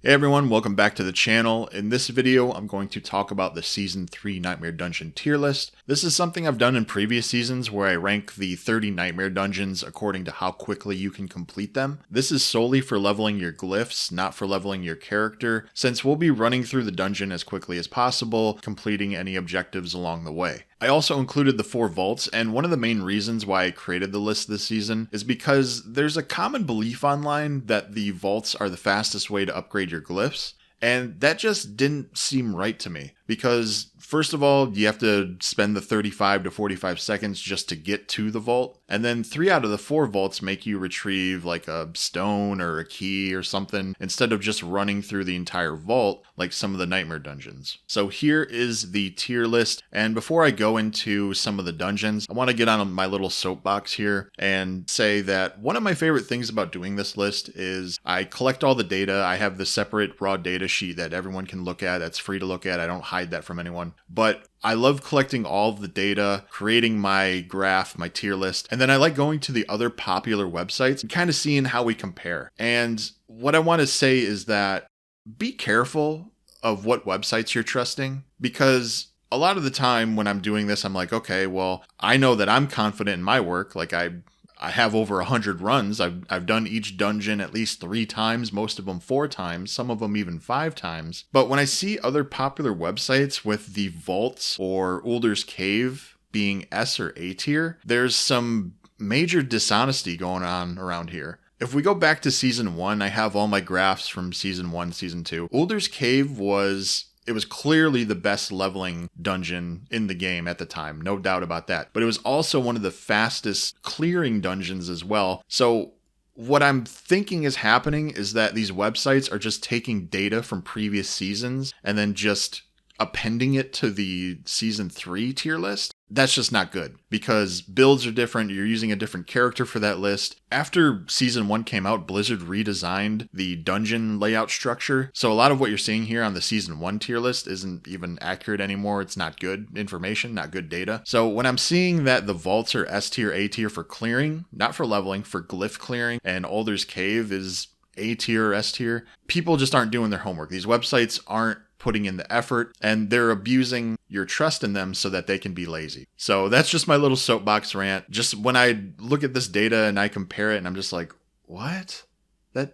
Hey everyone, welcome back to the channel. In this video, I'm going to talk about the Season 3 Nightmare Dungeon tier list. This is something I've done in previous seasons where I rank the 30 Nightmare Dungeons according to how quickly you can complete them. This is solely for leveling your glyphs, not for leveling your character, since we'll be running through the dungeon as quickly as possible, completing any objectives along the way. I also included the 4 vaults, and one of the main reasons why I created the list this season is because there's a common belief online that the vaults are the fastest way to upgrade your glyphs, and that just didn't seem right to me. Because, first of all, you have to spend the 35 to 45 seconds just to get to the vault, and then 3 out of the 4 vaults make you retrieve like a stone or a key or something, instead of just running through the entire vault like some of the Nightmare dungeons. So here is the tier list, and before I go into some of the dungeons, I want to get on my little soapbox here and say that one of my favorite things about doing this list is I collect all the data. I have the separate raw data sheet that everyone can look at, that's free to look at. I don't hide that from anyone. But I love collecting all of the data, creating my graph, my tier list, and then I like going to the other popular websites and kind of seeing how we compare. And what I want to say is that be careful of what websites you're trusting, because a lot of the time when I'm doing this, I'm like, okay, well, I know that I'm confident in my work. Like I have over 100 runs. I've done each dungeon at least 3 times, most of them 4 times, some of them even 5 times. But when I see other popular websites with the vaults or Ulder's Cave being S or A tier, there's some major dishonesty going on around here. If we go back to Season 1, I have all my graphs from Season 1, Season 2. Ulder's Cave was clearly the best leveling dungeon in the game at the time, no doubt about that. But it was also one of the fastest clearing dungeons as well. So what I'm thinking is happening is that these websites are just taking data from previous seasons and then just appending it to the Season 3 tier list. That's just not good, because builds are different. You're using a different character for that list. After Season 1 came out, Blizzard redesigned the dungeon layout structure. So a lot of what you're seeing here on the Season 1 tier list isn't even accurate anymore. It's not good information, not good data. So when I'm seeing that the vaults are S tier, A tier for clearing, not for leveling, for glyph clearing, and Ulder's Cave is A tier or S tier, people just aren't doing their homework. These websites aren't putting in the effort, and they're abusing your trust in them so that they can be lazy. So that's just my little soapbox rant. Just when I look at this data and I compare it, and I'm just like, what? That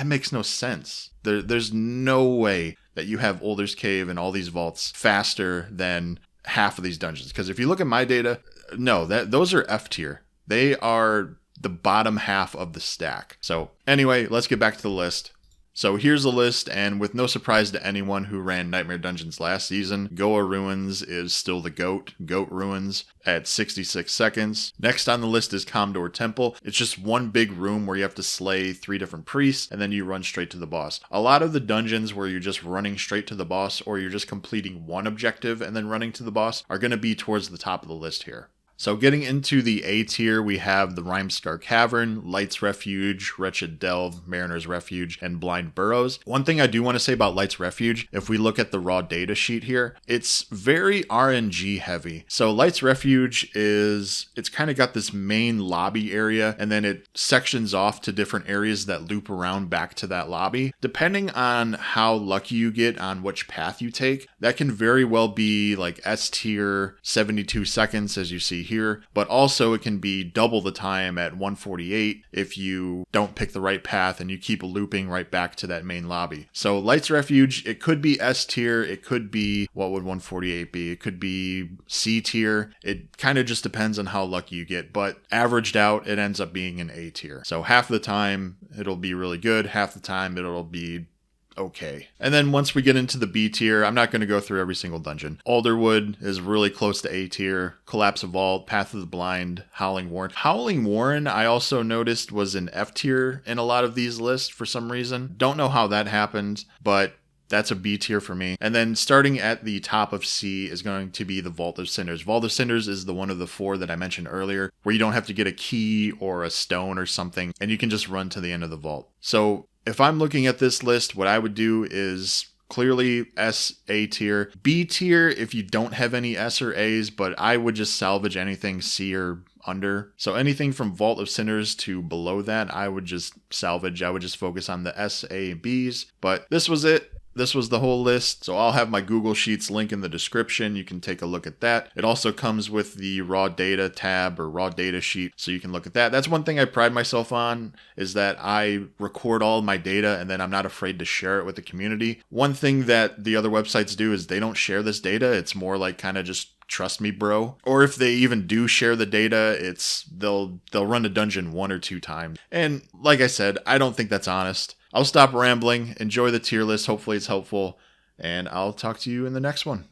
makes no sense. There's no way that you have Ulder's Cave and all these vaults faster than half of these dungeons. Because if you look at my data, no, those are F tier. They are the bottom half of the stack. So anyway, let's get back to the list. So here's a list, and with no surprise to anyone who ran Nightmare Dungeons last season, Goa Ruins is still the GOAT. Goat Ruins at 66 seconds. Next on the list is Comdor Temple. It's just one big room where you have to slay 3 different priests, and then you run straight to the boss. A lot of the dungeons where you're just running straight to the boss, or you're just completing one objective and then running to the boss, are going to be towards the top of the list here. So getting into the A tier, we have the Rhymescar Cavern, Light's Refuge, Wretched Delve, Mariner's Refuge, and Blind Burrows. One thing I do want to say about Light's Refuge, if we look at the raw data sheet here, it's very RNG heavy. So Light's Refuge it's kind of got this main lobby area, and then it sections off to different areas that loop around back to that lobby. Depending on how lucky you get on which path you take, that can very well be like S tier, 72 seconds as you see here, but also it can be double the time at 148 if you don't pick the right path and you keep looping right back to that main lobby. So Light's Refuge, it could be S tier, it could be, what would 148 be? It could be C tier. It kind of just depends on how lucky you get, but averaged out, it ends up being an A tier. So half the time it'll be really good, half the time it'll be okay. And then once we get into the B tier, I'm not going to go through every single dungeon. Alderwood is really close to A tier. Collapse of Vault, Path of the Blind, Howling Warren. Howling Warren, I also noticed, was an F tier in a lot of these lists for some reason. Don't know how that happened, but that's a B tier for me. And then starting at the top of C is going to be the Vault of Cinders. Vault of Cinders is the one of the 4 that I mentioned earlier, where you don't have to get a key or a stone or something, and you can just run to the end of the vault. So if I'm looking at this list, what I would do is clearly S, A tier. B tier if you don't have any S or A's, but I would just salvage anything C or under. So anything from Vault of Sinners to below that, I would just salvage. I would just focus on the S, A, and Bs. But this was it. This was the whole list, so I'll have my Google Sheets link in the description. You can take a look at that. It also comes with the raw data tab or raw data sheet, so you can look at that. That's one thing I pride myself on, is that I record all my data and then I'm not afraid to share it with the community. One thing that the other websites do is they don't share this data. It's more like kind of just trust me, bro. Or if they even do share the data, they'll run a dungeon 1 or 2 times. And like I said, I don't think that's honest. I'll stop rambling. Enjoy the tier list. Hopefully it's helpful. And I'll talk to you in the next one.